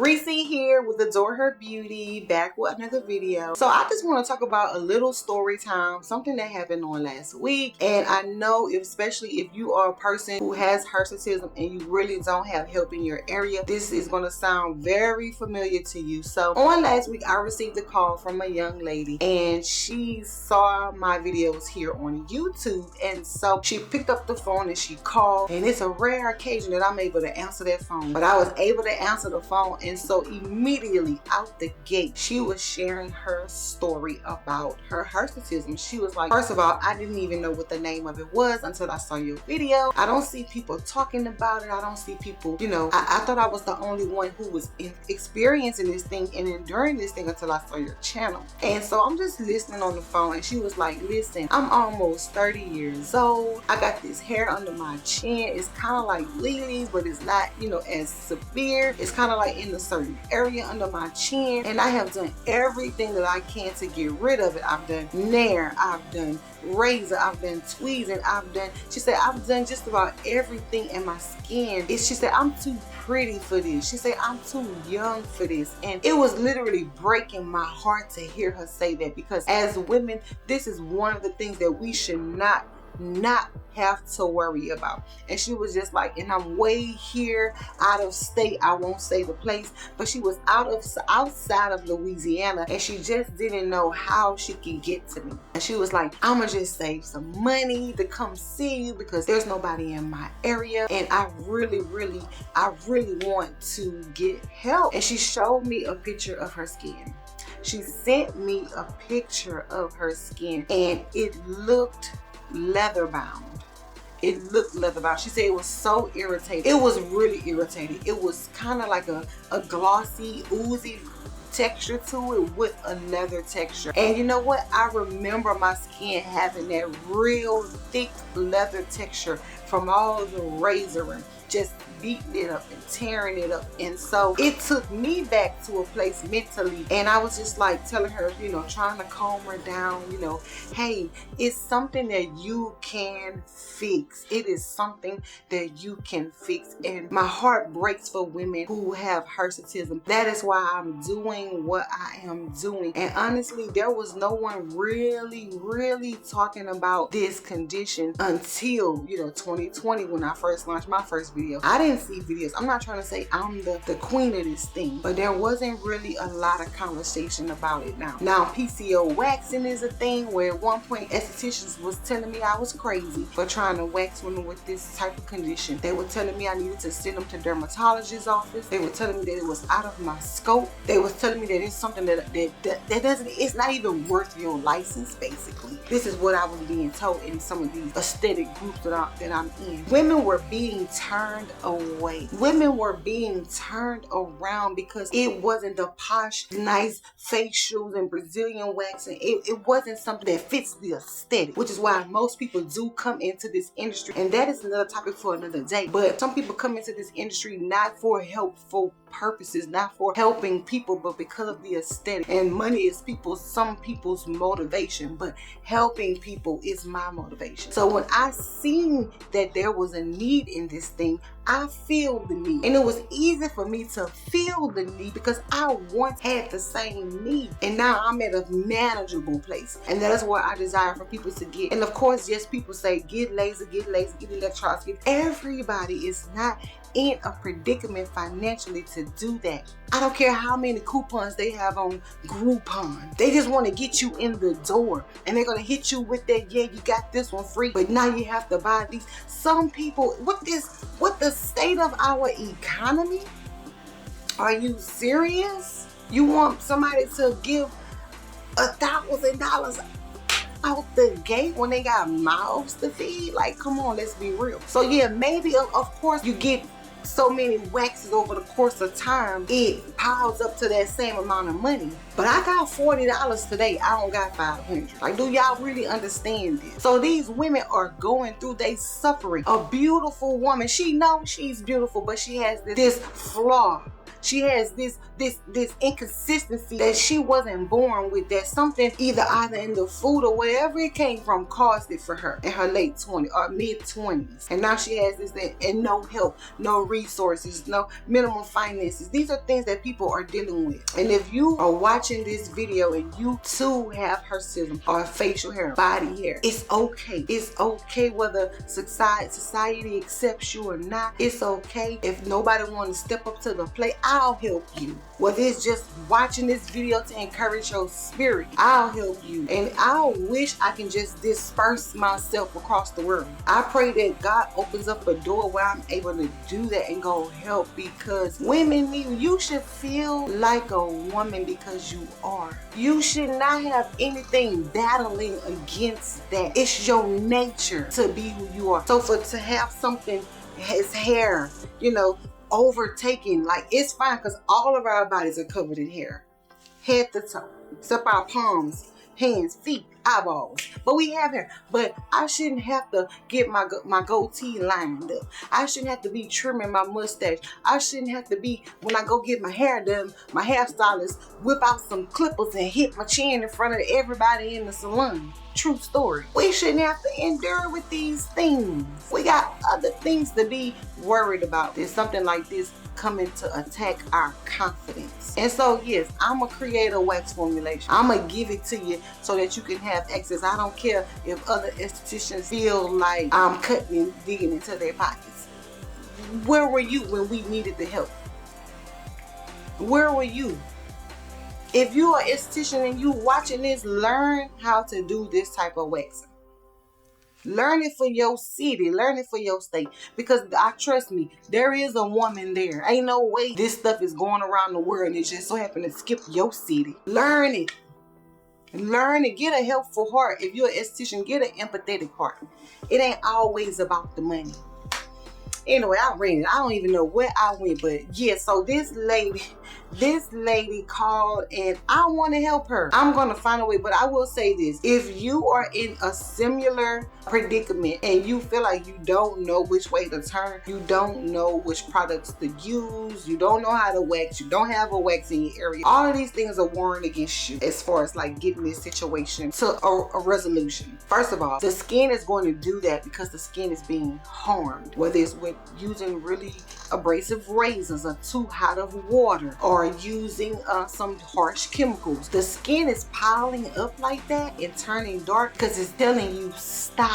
Reese here with Adore Her Beauty, back with another video. So I just want to talk about a little story time, something that happened on last week. And I know, especially if you are a person who has hirsutism and you really don't have help in your area, this is going to sound very familiar to you. So on last week, I received a call from a young lady and she saw my videos here on YouTube. And so she picked up the phone and she called, and it's a rare occasion that I'm able to answer that phone, but I was able to answer the phone. And so immediately out the gate, she was sharing her story about her hirsutism. She was like, first of all, I didn't even know what the name of it was until I saw your video. I don't see people talking about it. I don't see people, I thought I was the only one who was experiencing this thing and enduring this thing until I saw your channel. And so I'm just listening on the phone, and she was like, listen, I'm almost 30 years old. I got this hair under my chin. It's kind of like Lily's, but it's not, as severe. It's kind of like in a certain area under my chin, and I have done everything that I can to get rid of it. I've done Nair, I've done razor, I've done tweezing, she said I've done just about everything in my skin. She said I'm too pretty for this. She said I'm too young for this. And it was literally breaking my heart to hear her say that, because as women, this is one of the things that we should not have to worry about. And she was just like, and I'm way here out of state, I won't say the place, but she was outside of Louisiana, and she just didn't know how she could get to me. And she was like, I'ma just save some money to come see you because there's nobody in my area, and I really want to get help. And she showed me a picture of her skin. She sent me a picture of her skin, and it looked leather bound. It looked leather bound. She said it was so irritating. It was really irritating. It was kind of like a glossy, oozy texture to it with a leather texture. And you know what? I remember my skin having that real thick leather texture from all the razoring, just beating it up and tearing it up. And so it took me back to a place mentally, and I was just like telling her, trying to calm her down, hey, it's something that you can fix. It is something that you can fix. And my heart breaks for women who have hirsutism. That is why I'm doing what I am doing. And honestly, there was no one really talking about this condition until 2020, when I first launched my first video. I didn't see videos. I'm not trying to say I'm the queen of this thing, but there wasn't really a lot of conversation about it. Now PCO waxing is a thing, where at one point estheticians was telling me I was crazy for trying to wax women with this type of condition. They were telling me I needed to send them to dermatologist's office. They were telling me that it was out of my scope. They was telling me that it's something that doesn't, it's not even worth your license, basically. This is what I was being told in some of these aesthetic groups that I'm in. Women were being turned away. Women were being turned around because it wasn't the posh, nice facials and Brazilian waxing. It wasn't something that fits the aesthetic, which is why most people do come into this industry. And that is another topic for another day. But some people come into this industry not for helpful purposes, not for helping people, but because of the aesthetic. And money is some people's motivation, but helping people is my motivation. So when I seen that there was a need in this thing, I feel the need. And it was easy for me to feel the need because I once had the same need. And now I'm at a manageable place. And that is what I desire for people to get. And of course, yes, people say, get laser, get electronics. Everybody is not in a predicament financially to do that. I don't care how many coupons they have on Groupon. They just want to get you in the door, and they're going to hit you with that, yeah, you got this one free, but now you have to buy these. Some people, with the state of our economy, are you serious? You want somebody to give $1,000 out the gate when they got mouths to feed? Like, come on, let's be real. So yeah, maybe of course you get so many waxes over the course of time, it piles up to that same amount of money. But I got $40 today, I don't got $500. Like, do y'all really understand this? So these women are going through, they suffering. A beautiful woman, she knows she's beautiful, but she has this flaw She has this inconsistency that she wasn't born with. That something either in the food or wherever it came from caused it for her in her late 20s or mid 20s. And now she has this and no help, no resources, no minimum finances. These are things that people are dealing with. And if you are watching this video and you too have hirsutism or facial hair, body hair, it's okay. It's okay whether society accepts you or not. It's okay. If nobody wants to step up to the plate, I'll help you. Whether it's just watching this video to encourage your spirit, I'll help you. And I wish I can just disperse myself across the world. I pray that God opens up a door where I'm able to do that and go help, because women need you. Should feel like a woman because you are. You should not have anything battling against that. It's your nature to be who you are. So to have something, his hair, overtaken, like, it's fine because all of our bodies are covered in hair, head to toe, except our palms, hands, feet, eyeballs. But we have hair. But I shouldn't have to get my goatee lined up. I shouldn't have to be trimming my mustache. I shouldn't have to be, when I go get my hair done, my hairstylist whip out some clippers and hit my chin in front of everybody in the salon. True story. We shouldn't have to endure with these things. We got other things to be worried about. There's something like this coming to attack our confidence. And so yes, I'm gonna create a wax formulation. I'm gonna give it to you so that you can have access. I don't care if other estheticians feel like I'm cutting and digging into their pockets. Where were you when we needed the help? Where were you? If you are an esthetician and you watching this, learn how to do this type of waxing. Learn it for your city. Learn it for your state. Because trust me, there is a woman there. Ain't no way this stuff is going around the world and it just so happened to skip your city. Learn it. Learn it. Get a helpful heart. If you're an esthetician, get an empathetic heart. It ain't always about the money. Anyway, I ran it. I don't even know where I went, but yeah, so this lady called and I want to help her. I'm going to find a way, but I will say this. If you are in a similar predicament and you feel like you don't know which way to turn, you don't know which products to use, you don't know how to wax, you don't have a wax in your area, all of these things are warring against you as far as like getting this situation to a resolution. First of all, the skin is going to do that because the skin is being harmed, whether it's with using really abrasive razors or too hot of water or using some harsh chemicals. The skin is piling up like that and turning dark because it's telling you stop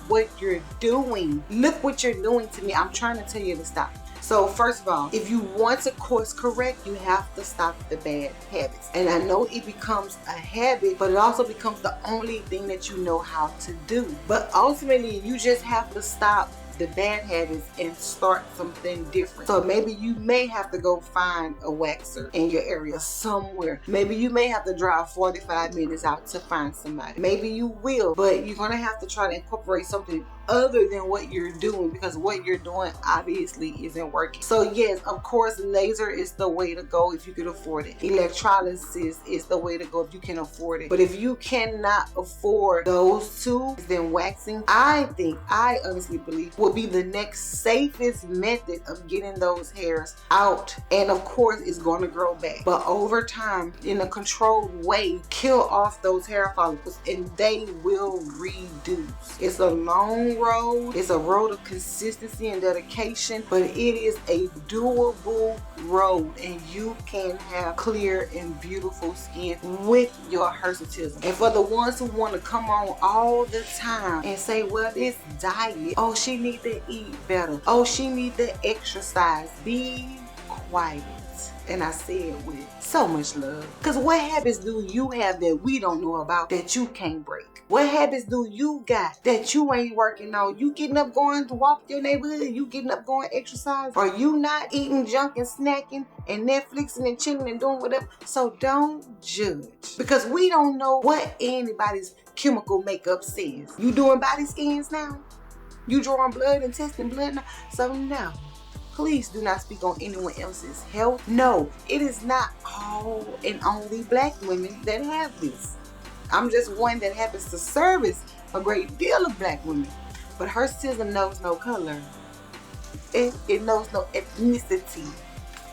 what you're doing. Look what you're doing to me. I'm trying to tell you to stop. So first of all, if you want to course correct, you have to stop the bad habits. And I know it becomes a habit, but it also becomes the only thing that you know how to do. But ultimately, you just have to stop the bad habits and start something different. So maybe you may have to go find a waxer in your area somewhere. Maybe you may have to drive 45 minutes out to find somebody. Maybe you will, but you're gonna have to try to incorporate something other than what you're doing, because what you're doing obviously isn't working. So yes, of course, laser is the way to go if you can afford it. Electrolysis is the way to go if you can afford it. But if you cannot afford those two, then waxing, I honestly believe, will be the next safest method of getting those hairs out. And of course, it's going to grow back. But over time, in a controlled way, kill off those hair follicles and they will reduce. It's a long road. It's a road of consistency and dedication, but it is a doable road, and you can have clear and beautiful skin with your hirsutism. And for the ones who want to come on all the time and say, well, this diet, oh, she needs to eat better, oh, she needs to exercise, be quiet. And I say it with so much love. Because what habits do you have that we don't know about that you can't break? What habits do you got that you ain't working on? You getting up going to walk your neighborhood? You getting up going exercise? Are you not eating junk and snacking and Netflixing and chilling and doing whatever? So don't judge. Because we don't know what anybody's chemical makeup says. You doing body scans now? You drawing blood and testing blood now? So no. Please do not speak on anyone else's health. No, it is not all and only black women that have this. I'm just one that happens to service a great deal of black women. But hirsutism knows no color. It knows no ethnicity.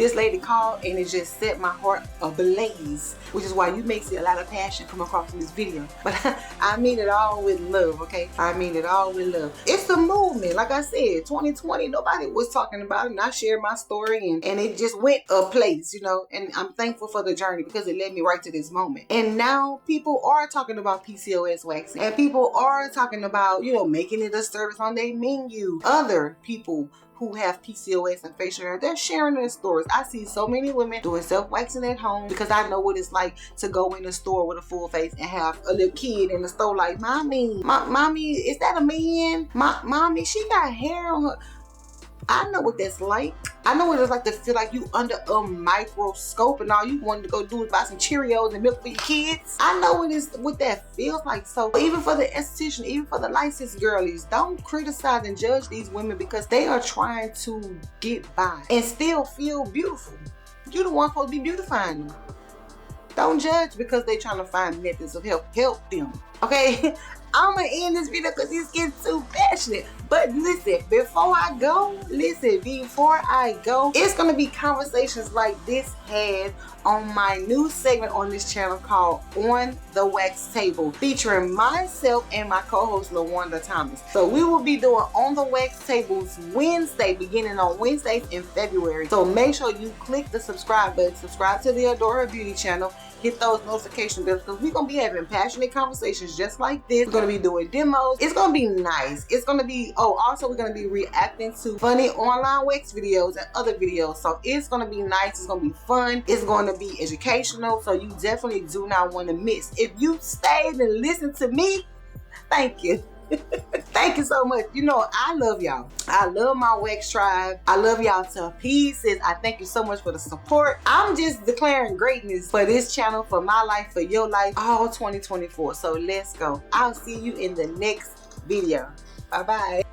this lady called and it just set my heart ablaze, which is why you may see a lot of passion come across in this video. But I mean it all with love, okay? I mean it all with love. It's a movement. Like I said, 2020, nobody was talking about it, and I shared my story, and it just went a place, you know, and I'm thankful for the journey because it led me right to this moment. And now people are talking about PCOS waxing, and people are talking about, you know, making it a service on their menu. Other people who have PCOS and facial hair, they're sharing their stories. I see so many women doing self-waxing at home because I know what it's like to go in a store with a full face and have a little kid in the store like, mommy, mommy, is that a man? Mommy, she got hair on her. I know what that's like. I know what it's like to feel like you under a microscope and all you wanted to go do is buy some Cheerios and milk for your kids. I know what that feels like. So even for the esthetician, even for the licensed girlies, don't criticize and judge these women because they are trying to get by and still feel beautiful. You're the one supposed to be beautifying them. Don't judge because they're trying to find methods of help them. Okay? I'm gonna end this video because it's getting too passionate. But listen, before I go, it's gonna be conversations like this had on my new segment on this channel called On the Wax Table, featuring myself and my co-host LaWanda Thomas. So we will be doing On the Wax Tables Wednesday, beginning on Wednesdays in February. So make sure you click the subscribe button, subscribe to the Adore Her Beauty channel, hit those notification bells because we're gonna be having passionate conversations just like this. We're gonna be doing demos. It's gonna be nice. It's gonna be, also we're gonna be reacting to funny online wax videos and other videos. So it's gonna be nice. It's gonna be fun. It's gonna be educational. So you definitely do not want to miss. If you stayed and listened to me, thank you. Thank you so much. You know, I love y'all. I love my wax tribe. I love y'all to pieces. I thank you so much for the support. I'm just declaring greatness for this channel, for my life, for your life, all 2024. So let's go. I'll see you in the next video. Bye-bye.